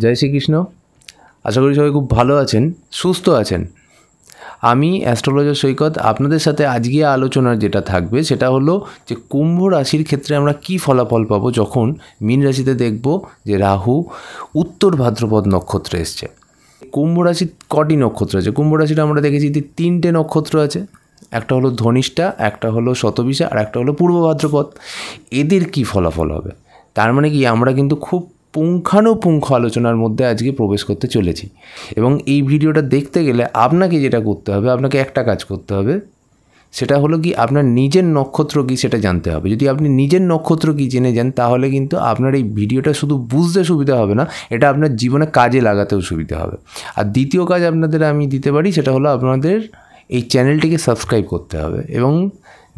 জয় শ্রীকৃষ্ণ। আশা করি সবাই খুব ভালো আছেন, সুস্থ আছেন। আমি অ্যাস্ট্রোলজার সৈকত। আপনাদের সাথে আজকে আলোচনার যেটা থাকবে সেটা হলো যে কুম্ভ রাশির ক্ষেত্রে আমরা কি ফলাফল পাবো যখন মীন রাশিতে দেখব যে রাহু উত্তর ভাদ্রপদ নক্ষত্রে এসছে। কুম্ভ রাশির কটি নক্ষত্র আছে? কুম্ভ রাশিটা আমরা দেখেছি যে 3টে নক্ষত্র আছে, একটা হলো ধনিষ্ঠা, একটা হলো শতবিশা, আর একটা হলো পূর্ব ভাদ্রপদ। এদের কি ফলাফল হবে? তার মানে কি আমরা কিন্তু খুব পুঙ্খানুপুঙ্খ আলোচনার মধ্যে আজকে প্রবেশ করতে চলেছি। এবং এই ভিডিওটা দেখতে গেলে আপনাকে যেটা করতে হবে, আপনাকে একটা কাজ করতে হবে, সেটা হলো কি আপনার নিজের নক্ষত্র কী সেটা জানতে হবে। যদি আপনি নিজের নক্ষত্র কী জেনে যান তাহলে কিন্তু আপনার এই ভিডিওটা শুধু বুঝতে সুবিধা হবে না, এটা আপনার জীবনে কাজে লাগাতেও সুবিধা হবে। আর দ্বিতীয় কাজ আপনাদের আমি দিতে পারি, সেটা হলো আপনাদের এই চ্যানেলটিকে সাবস্ক্রাইব করতে হবে এবং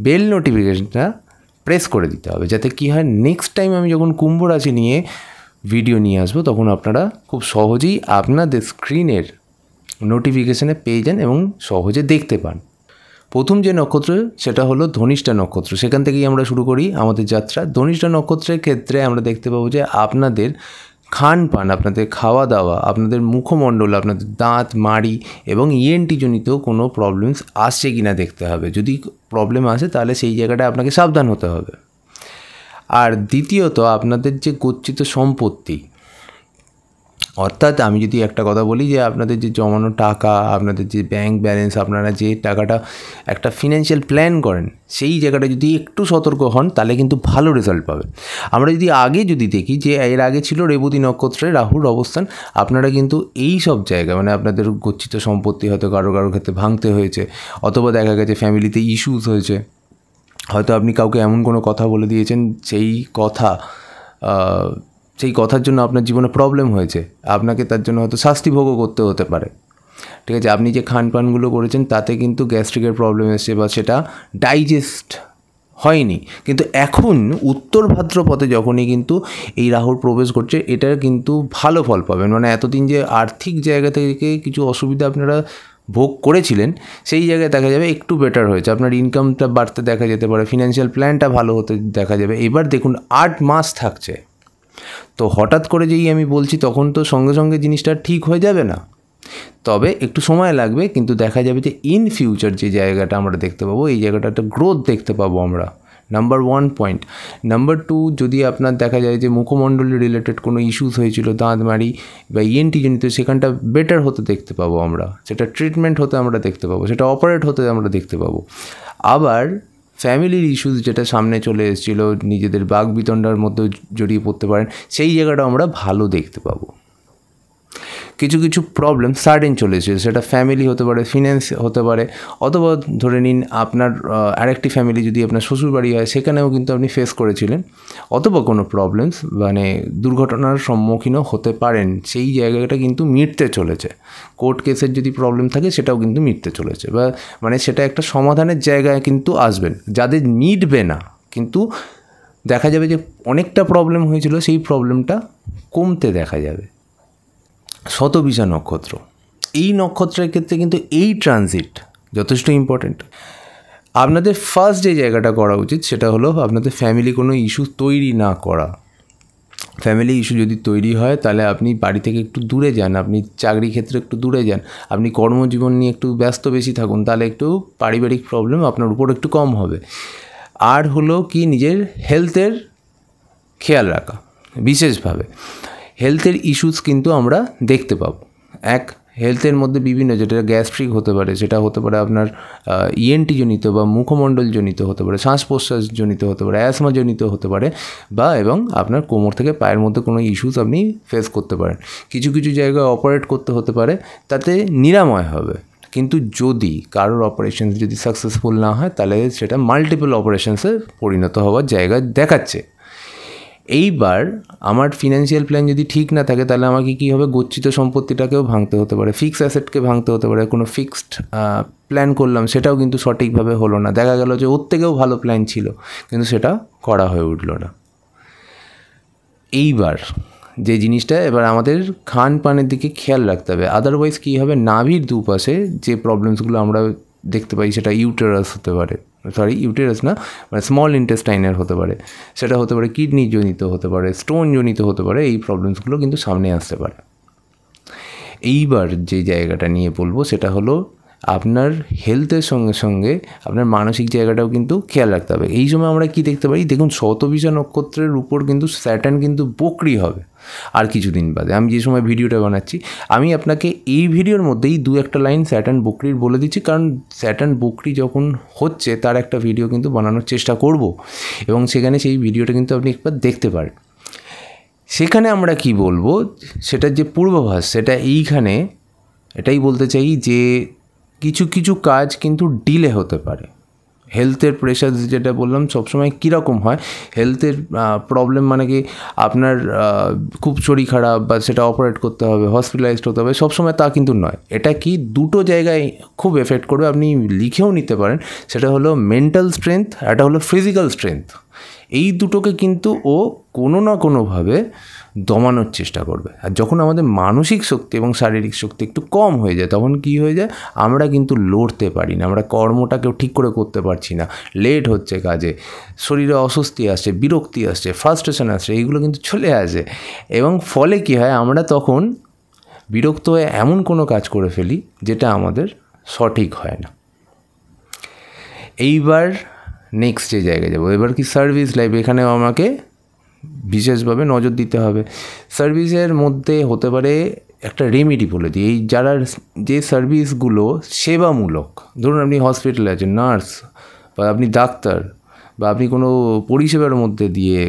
বেল নোটিফিকেশনটা প্রেস করে দিতে হবে, যাতে কী হয় নেক্সট টাইম আমি যখন কুম্ভ রাশি নিয়ে ভিডিও নিয়ে আসবো তখন আপনারা খুব সহজেই আপনাদের স্ক্রিনের নোটিফিকেশানে পেয়ে যান এবং সহজে দেখতে পান। প্রথম যে নক্ষত্র সেটা হলো ধনিষ্ঠা নক্ষত্র। সেখান থেকেই আমরা শুরু করি আমাদের যাত্রা। ধনিষ্ঠা নক্ষত্রের ক্ষেত্রে আমরা দেখতে পাবো যে আপনাদের খান পান, আপনাদের খাওয়া দাওয়া, আপনাদের মুখমণ্ডল, আপনাদের দাঁত, মাড়ি এবং ইএনটি জনিত কোনো প্রবলেমস আসছে কি না দেখতে হবে। যদি প্রবলেম আসে তাহলে সেই জায়গাটায় আপনাকে সাবধান হতে হবে। আর দ্বিতীয়ত আপনাদের যে গচ্ছিত সম্পত্তি, অর্থাৎ আমি যদি একটা কথা বলি যে আপনাদের যে জমানো টাকা, আপনাদের যে ব্যাংক ব্যালেন্স, আপনারা যে টাকাটা একটা ফিনান্সিয়াল প্ল্যান করেন, সেই জায়গাটা যদি একটু সতর্ক হন তাহলে কিন্তু ভালো রেজাল্ট পাবেন। আমরা যদি আগে দেখি যে এর আগে ছিল রেবতী নক্ষত্রে রাহুর অবস্থান, আপনারা কিন্তু এই সব জায়গা মানে আপনাদের গচ্ছিত সম্পত্তি হয়তো কারো ক্ষেত্রে ভাঙতে হয়েছে, অথবা দেখা গেছে ফ্যামিলিতে ইস্যুস হয়েছে, হয়তো আপনি কাউকে এমন কোনো কথা বলে দিয়েছেন সেই কথার জন্য আপনার জীবনে প্রবলেম হয়েছে, আপনাকে তার জন্য হয়তো শাস্তি ভোগও করতে হতে পারে। ঠিক আছে, আপনি যে খানপানগুলো করেছেন তাতে কিন্তু গ্যাস্ট্রিকের প্রবলেম এসছে বা সেটা ডাইজেস্ট হয়নি। কিন্তু এখন উত্তর ভাদ্রপদে যখনই কিন্তু এই রাহুর প্রবেশ করছে, এটার কিন্তু ভালো ফল পাবেন। মানে এতদিন যে আর্থিক জায়গা থেকে কিছু অসুবিধা আপনারা ভোগ করেছিলেন, সেই জায়গায় দেখা যাবে একটু বেটার হয়েছে, আপনার ইনকামটা বাড়তে দেখা যেতে পারে, ফিনান্সিয়াল প্ল্যানটা ভালো হতে দেখা যাবে। এবার দেখুন 8 মাস থাকছে, তো হঠাৎ করে যেই আমি বলছি তখন তো সঙ্গে সঙ্গে জিনিসটা ঠিক হয়ে যাবে না, তবে একটু সময় লাগবে। কিন্তু দেখা যাবে যে ইন ফিউচার যে জায়গাটা আমরা দেখতে পাবো, এই জায়গাটা একটা গ্রোথ দেখতে পাবো আমরা। Number 1 point. নাম্বার 2, যদি আপনার দেখা যায় যে মুখমণ্ডলী রিলেটেড কোনো ইস্যুস হয়েছিল, দাঁত মাড়ি বা ইএনটি জনিত, সেখানটা বেটার হতে দেখতে পাবো আমরা, সেটা ট্রিটমেন্ট হতে আমরা দেখতে পাবো, সেটা অপারেট হতে আমরা দেখতে পাবো। আবার ফ্যামিলির ইস্যুস যেটা সামনে চলে এসেছিলো, নিজেদের বাকবিতণ্ডার মধ্যে জড়িয়ে পড়তে পারেন, সেই জায়গাটা আমরা ভালো দেখতে পাবো। কিছু প্রবলেম সাডেন চলে এসেছে, সেটা ফ্যামিলি হতে পারে, ফিন্যান্স হতে পারে, অথবা ধরে নিন আপনার আরেকটি ফ্যামিলি যদি আপনার শ্বশুরবাড়ি হয়, সেখানেও কিন্তু আপনি ফেস করেছিলেন, অথবা কোনো প্রবলেমস মানে দুর্ঘটনার সম্মুখীনও হতে পারেন। সেই জায়গাটা কিন্তু মিটতে চলেছে। কোর্ট কেসের যদি প্রবলেম থাকে সেটাও কিন্তু মিটতে চলেছে, বা মানে সেটা একটা সমাধানের জায়গায় কিন্তু আসবেন। যাদের মিটবে না, কিন্তু দেখা যাবে যে অনেকটা প্রবলেম হয়েছিল, সেই প্রবলেমটা কমতে দেখা যাবে। শতবিশা নক্ষত্র, এই নক্ষত্রের ক্ষেত্রে কিন্তু এই ট্রানজিট যথেষ্ট ইম্পর্ট্যান্ট। আপনাদের ফার্স্ট যে জায়গাটা করা উচিত সেটা হলো আপনাদের ফ্যামিলি কোনো ইস্যু তৈরি না করা। ফ্যামিলি ইস্যু যদি তৈরি হয় তাহলে আপনি বাড়ি থেকে একটু দূরে যান, আপনি চাকরি ক্ষেত্রে একটু দূরে যান, আপনি কর্মজীবন নিয়ে একটু ব্যস্ত বেশি থাকুন, তাহলে একটু পারিবারিক প্রবলেম আপনার উপর একটু কম হবে। আর হলো কি নিজের হেলথের খেয়াল রাখা, বিশেষভাবে হেলথের ইস্যুস কিন্তু আমরা দেখতে পাবো। হেলথের মধ্যে বিভিন্ন, যেটা গ্যাস্ট্রিক হতে পারে, সেটা হতে পারে আপনার ইএনটি জনিত বা মুখমণ্ডল জনিত হতে পারে, শ্বাস প্রশ্বাস জনিত হতে পারে, অ্যাসমা জনিত হতে পারে, বা এবং আপনার কোমর থেকে পায়ের মধ্যে কোনো ইস্যুস আপনি ফেস করতে পারেন। কিছু জায়গায় অপারেট করতে হতে পারে, তাতে নিরাময় হবে। কিন্তু যদি কারোর অপারেশন যদি সাকসেসফুল না হয় তাহলে সেটা মাল্টিপল অপারেশনসে পরিণত হওয়ার জায়গা দেখাচ্ছে। এইবার আমার ফিনান্সিয়াল প্ল্যান যদি ঠিক না থাকে তাহলে আমাকে কী হবে, গচ্ছিত সম্পত্তিটাকেও ভাঙতে হতে পারে, ফিক্সড অ্যাসেটকে ভাঙতে হতে পারে। কোনো ফিক্সড প্ল্যান করলাম, সেটাও কিন্তু সঠিকভাবে হলো না, দেখা গেল যে ওর থেকেও ভালো প্ল্যান ছিল কিন্তু সেটা করা হয়ে উঠল না। এইবার যে জিনিসটা, এবার আমাদের খান পানের দিকে খেয়াল রাখতে হবে। আদারওয়াইজ কী হবে, নাভির দুপাশে যে প্রবলেমসগুলো আমরা দেখতে পাই, সেটা ইউটেরাস হতে পারে, সরি ইউটেরাস না, মানে স্মল ইন্টেস্টাইনের হতে পারে, সেটা হতে পারে কিডনি জনিত হতে পারে, স্টোন জনিত হতে পারে, এই প্রবলেমসগুলো কিন্তু সামনে আসতে পারে। এইবার যে জায়গাটা নিয়ে বলবো সেটা হলো আপনার হেলথের সঙ্গে সঙ্গে আপনার মানসিক জায়গাটাও কিন্তু খেয়াল রাখতে হবে। এই সময় আমরা কি দেখতে পারি, দেখুন শতবিশা নক্ষত্রের উপর কিন্তু স্যাটার্ন কিন্তু বকরি হবে আর কিছুদিন বাদে। আমি যে সময় ভিডিওটা বানাচ্ছি আমি আপনাকে এই ভিডিওর মধ্যেই 2-1 লাইন স্যাটার্ন বকরির বলে দিচ্ছি, কারণ স্যাটার্ন বকরি যখন হচ্ছে তার একটা ভিডিও কিন্তু বানানোর চেষ্টা করব এবং সেখানে সেই ভিডিওটা কিন্তু আপনি একবার দেখতে পারেন। সেখানে আমরা কি বলবো, সেটার যে পূর্বাভাস সেটা এইখানে এটাই বলতে চাই যে কিছু কিছু কাজ কিন্তু ডিলে হতে পারে। হেলথের প্রেশার যেটা বললাম সবসময় কীরকম হয়, হেলথের প্রবলেম মানে কি আপনার খুব শরীর খারাপ বা সেটা অপারেট করতে হবে, হসপিটালাইজড হতে হবে, সবসময় তা কিন্তু নয়। এটা কি দুটো জায়গায় খুব এফেক্ট করবে, আপনি লিখেও নিতে পারেন। সেটা হলো মেন্টাল স্ট্রেংথ, একটা হলো ফিজিক্যাল স্ট্রেংথ। এই দুটোকে কিন্তু ও কোনো না কোনোভাবে দমানোর চেষ্টা করবে। আর যখন আমাদের মানসিক শক্তি এবং শারীরিক শক্তি একটু কম হয়ে যায় তখন কি হয়ে যায়, আমরা কিন্তু লড়তে পারি না, আমরা কর্মটাকেও ঠিক করে করতে পারছি না, লেট হচ্ছে কাজে, শরীরে অস্বস্তি আসছে, বিরক্তি আসছে, ফ্রাস্ট্রেশন আসছে, এইগুলো কিন্তু চলে আসে। এবং ফলে কি হয়, আমরা তখন বিরক্ত হয়ে এমন কোনো কাজ করে ফেলি যেটা আমাদের সঠিক হয় না। এইবার নেক্সট যে জায়গায় যাবো, এবার কি সার্ভিস লাইফ, এখানেও আমাকে বিশেষভাবে নজর দিতে হবে। সার্ভিসের মধ্যে হতে পারে একটা রেমেডি বলে দিই, এই যারা যে সার্ভিসগুলো সেবামূলক, ধরুন আপনি হসপিটালে আছেন, নার্স বা আপনি ডাক্তার বা আপনি কোনো পরিষেবার মধ্যে দিয়ে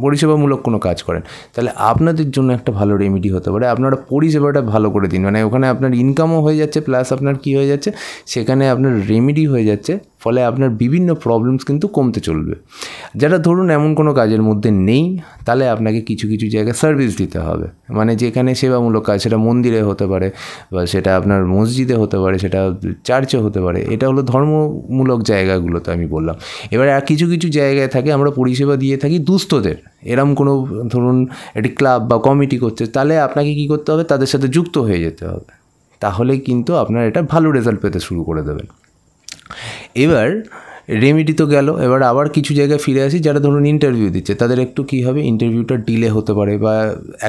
পরিষেবামূলক কোনো কাজ করেন, তাহলে আপনাদের জন্য একটা ভালো রেমেডি হতে পারে আপনারা পরিষেবাটা ভালো করে দিন। মানে ওখানে আপনার ইনকামও হয়ে যাচ্ছে, প্লাস আপনার কী হয়ে যাচ্ছে, সেখানে আপনার রেমেডি হয়ে যাচ্ছে, ফলে আপনার বিভিন্ন প্রবলেমস কিন্তু কমতে চলবে। যারা ধরুন এমন কোনো কাজের মধ্যে নেই, তাহলে আপনাকে কিছু কিছু জায়গায় সার্ভিস দিতে হবে। মানে যেখানে সেবামূলক কাজ, সেটা মন্দিরে হতে পারে বা সেটা আপনার মসজিদে হতে পারে, সেটা চার্চে হতে পারে, এটা হলো ধর্মমূলক জায়গাগুলোতে আমি বললাম। এবারে আর কিছু কিছু জায়গায় থাকে আমরা পরিষেবা দিয়ে থাকি দুস্থদের, এরম কোনো ধরুন একটি ক্লাব বা কমিটি করছে, তাহলে আপনাকে কী করতে হবে, তাদের সাথে যুক্ত হয়ে যেতে হবে, তাহলে কিন্তু আপনার এটা ভালো রেজাল্ট পেতে শুরু করে দেবেন। এবার রেমেডি তো গেল, এবার আবার কিছু জায়গায় ফিরে আসি। যারা ধরুন ইন্টারভিউ দিচ্ছে তাদের একটু কী হবে, ইন্টারভিউটা ডিলে হতে পারে বা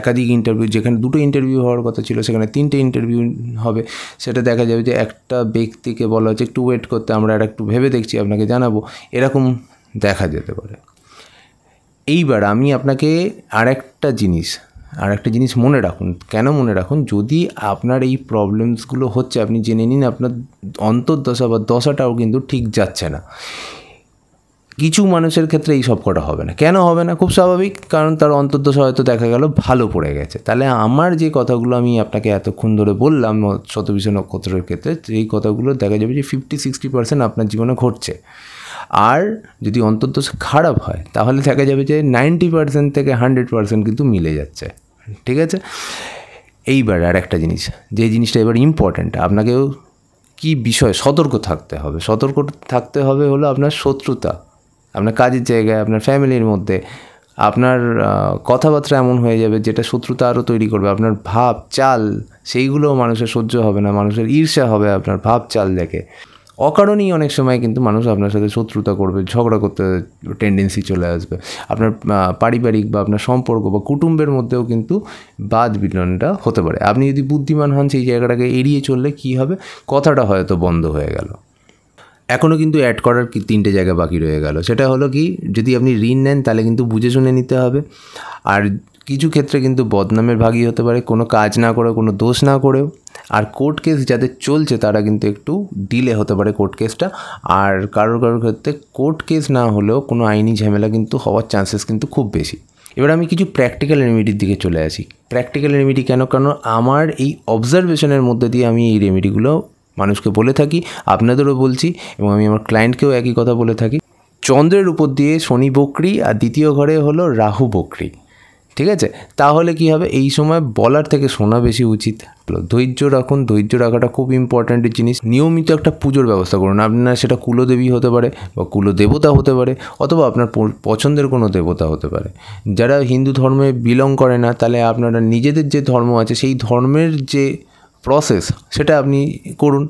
একাধিক ইন্টারভিউ, যেখানে 2টো ইন্টারভিউ হওয়ার কথা ছিল সেখানে 3টে ইন্টারভিউ হবে। সেটা দেখা যাবে যে একটা ব্যক্তিকে বলা হচ্ছে একটু ওয়েট করতে, আমরা একটু ভেবে দেখছি আপনাকে জানাবো, এরকম দেখা যেতে পারে। এইবার আমি আপনাকে আরেকটা জিনিস মনে রাখুন। কেন মনে রাখুন, যদি আপনার এই প্রবলেমসগুলো হচ্ছে, আপনি জেনে নিন আপনার অন্তর্দশা বা দশাটাও কিন্তু ঠিক যাচ্ছে না। কিছু মানুষের ক্ষেত্রে এই সব কটা হবে না। কেন হবে না? খুব স্বাভাবিক, কারণ তার অন্তর্দশা হয়তো দেখা গেল ভালো পড়ে গেছে। তাহলে আমার যে কথাগুলো আমি আপনাকে এতক্ষণ ধরে বললাম শতবিশা নক্ষত্রের ক্ষেত্রে, এই কথাগুলো দেখা যাবে যে 50-60% আপনার জীবনে ঘটছে। আর যদি অন্তর্দশা খারাপ হয় তাহলে দেখা যাবে যে 90% থেকে 100% কিন্তু মিলে যাচ্ছে। ঠিক আছে? এইবার আর একটা জিনিস, যে জিনিসটা এবার ইম্পর্ট্যান্ট, আপনাকেও কি বিষয়ে সতর্ক থাকতে হবে হলো আপনার শত্রুতা, আপনার কাজের জায়গায়, আপনার ফ্যামিলির মধ্যে আপনার কথাবার্তা এমন হয়ে যাবে যেটা শত্রুতা আরও তৈরি করবে। আপনার ভাব চাল সেইগুলোও মানুষের সহ্য হবে না, মানুষের ঈর্ষা হবে আপনার ভাব চাল দেখে। অকারণেই অনেক সময় কিন্তু মানুষ আপনার সাথে শত্রুতা করবে, ঝগড়া করতে টেন্ডেন্সি চলে আসবে। আপনার পারিবারিক বা আপনার সম্পর্ক বা কুটুম্বের মধ্যেও কিন্তু বাদ বিতণ্ডা হতে পারে। আপনি যদি বুদ্ধিমান হন, সেই জায়গাটাকে এড়িয়ে চললে কী হবে, কথাটা হয়তো বন্ধ হয়ে গেল। এখনও কিন্তু অ্যাড করার 3টে জায়গা বাকি রয়ে গেল। সেটা হলো কি, যদি আপনি ঋণ নেন তাহলে কিন্তু বুঝে শুনে নিতে হবে। আর কিছু ক্ষেত্রে কিন্তু বদনামের ভাগী হতে পারে, কোনো কাজ না করে, কোনো দোষ না করেও। আর কোর্ট কেস যাদের চলছে তারা কিন্তু একটু ডিলে হতে পারে কোর্ট কেসটা। আর কারোর ক্ষেত্রে কোর্ট কেস না হলেও কোনো আইনি ঝামেলা কিন্তু হওয়ার চান্সেস কিন্তু খুব বেশি। এবার আমি কিছু প্র্যাকটিক্যাল রেমেডির দিকে চলে আসি। প্র্যাকটিক্যাল রেমেডি কেন? কারণ আমার এই অবজারভেশনের মধ্যে দিয়ে আমি এই রেমেডিগুলো মানুষকে বলে থাকি, আপনাদেরও বলছি, এবং আমি আমার ক্লায়েন্টকেও একই কথা বলে থাকি। চন্দ্রের উপর দিয়ে শনি বকরি আর দ্বিতীয় ঘরে হলো রাহু বকরি। ঠিক আছে? তাহলে কি হবে, এই সময় বলার থেকে শোনা বেশি উচিত। ধৈর্য রাখুন, ধৈর্য রাখাটা খুব ইম্পর্ট্যান্ট জিনিস। নিয়মিত একটা পুজোর ব্যবস্থা করুন। আপনার সেটা কুলদেবী হতে পারে বা কুলদেবতা হতে পারে, অথবা আপনার পছন্দের কোনো দেবতা হতে পারে। যারা হিন্দু ধর্মে বিলং করে না, তাহলে আপনারা নিজেদের যে ধর্ম আছে সেই ধর্মের যে প্রসেস সেটা আপনি করুন।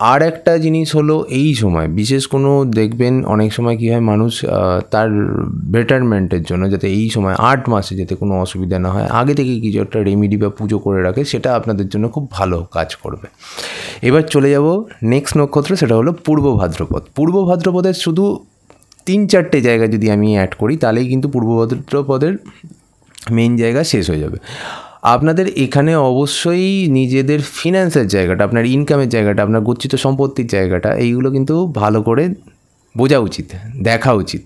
আর একটা জিনিস হলো এই সময় বিশেষ কোনো দেখবেন অনেক সময় কী হয় মানুষ তার বেটারমেন্টের জন্য যাতে এই সময় 8 মাসে যাতে কোনো অসুবিধা না হয় আগে থেকে কিছু একটা রেমেডি বা পুজো করে রাখে, সেটা আপনাদের জন্য খুব ভালো কাজ করবে। এবার চলে যাব নেক্সট নক্ষত্র, সেটা হলো পূর্ব ভাদ্রপদ। পূর্ব ভাদ্রপদের শুধু 3-4টে জায়গা যদি আমি অ্যাড করি তাহলেই কিন্তু পূর্ব ভাদ্রপদের মেইন জায়গা শেষ হয়ে যাবে। আপনাদের এখানে অবশ্যই নিজেদের ফিন্যান্সের জায়গাটা, আপনার ইনকামের জায়গাটা, আপনার গচ্ছিত সম্পত্তির জায়গাটা, এইগুলো কিন্তু ভালো করে বোঝা উচিত, দেখা উচিত।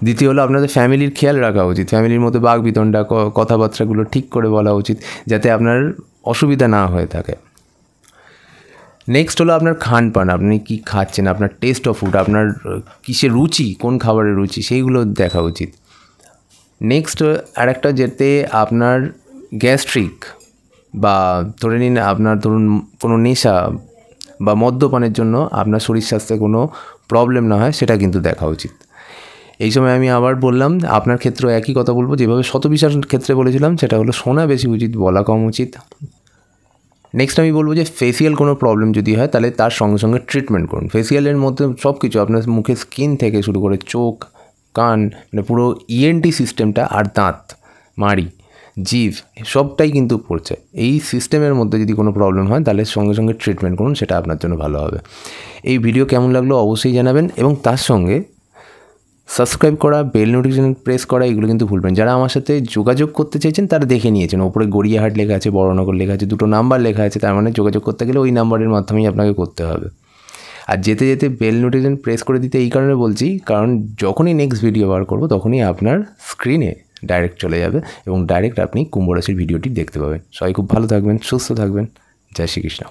দ্বিতীয় হলো আপনাদের ফ্যামিলির খেয়াল রাখা উচিত, ফ্যামিলির মধ্যে বাক বিতণ্ডা, কথাবার্তাগুলো ঠিক করে বলা উচিত যাতে আপনার অসুবিধা না হয়ে থাকে। নেক্সট হলো আপনার খানপান, আপনি কী খাচ্ছেন, আপনার টেস্ট অফ ফুড, আপনার কিসের রুচি, কোন খাবারের রুচি, সেইগুলো দেখা উচিত। নেক্সট আরেকটা যেতে আপনার গ্যাস্ট্রিক বা ধরে নিন আপনার ধরুন কোনো নেশা বা মদ্যপানের জন্য আপনার শরীর স্বাস্থ্যে কোনো প্রবলেম না হয় সেটা কিন্তু দেখা উচিত। এই সময় আমি আবার বললাম আপনার ক্ষেত্রেও একই কথা বলবো, যেভাবে শতবিশার ক্ষেত্রে বলেছিলাম সেটা হলো শোনা বেশি উচিত, বলা কম উচিত। নেক্সট আমি বলবো যে ফেসিয়াল কোনো প্রবলেম যদি হয় তাহলে তার সঙ্গে সঙ্গে ট্রিটমেন্ট করুন। ফেসিয়ালের মধ্যে সব কিছু আপনার মুখের স্কিন থেকে শুরু করে চোখ, কান, মানে পুরো ইএনটি সিস্টেমটা, আর দাঁত, মাড়ি, জিভ সবটাই কিন্তু পড়ছে। এই সিস্টেমের মধ্যে যদি কোনো প্রবলেম হয় তাহলে সঙ্গে সঙ্গে ট্রিটমেন্ট করুন, সেটা আপনার জন্য ভালো হবে। এই ভিডিও কেমন লাগলো অবশ্যই জানাবেন, এবং তার সঙ্গে সাবস্ক্রাইব করা, বেল নোটিফিকেশন প্রেস করা, এগুলো কিন্তু ভুলবেন। যারা আমার সাথে যোগাযোগ করতে চাইছেন তারা দেখে নিয়েছেন, ওপরে গড়িয়াহাট লেখা আছে, বড়নগর লেখা আছে, 2টো নাম্বার লেখা আছে, তার মানে যোগাযোগ করতে গেলে ওই নাম্বারের মাধ্যমেই আপনাকে করতে হবে। আর যেতে যেতে বেল নোটিফিকেশন প্রেস করে দিতে এই কারণে বলছি, কারণ যখনই নেক্সট ভিডিও বার করবো তখনই আপনার স্ক্রিনে ডাইরেক্ট চলে যাবে এবং ডাইরেক্ট আপনি কুম্ভ রাশির ভিডিওটি দেখতে পাবেন। সবাই খুব ভালো থাকবেন, সুস্থ থাকবেন। জয় শ্রীকৃষ্ণ।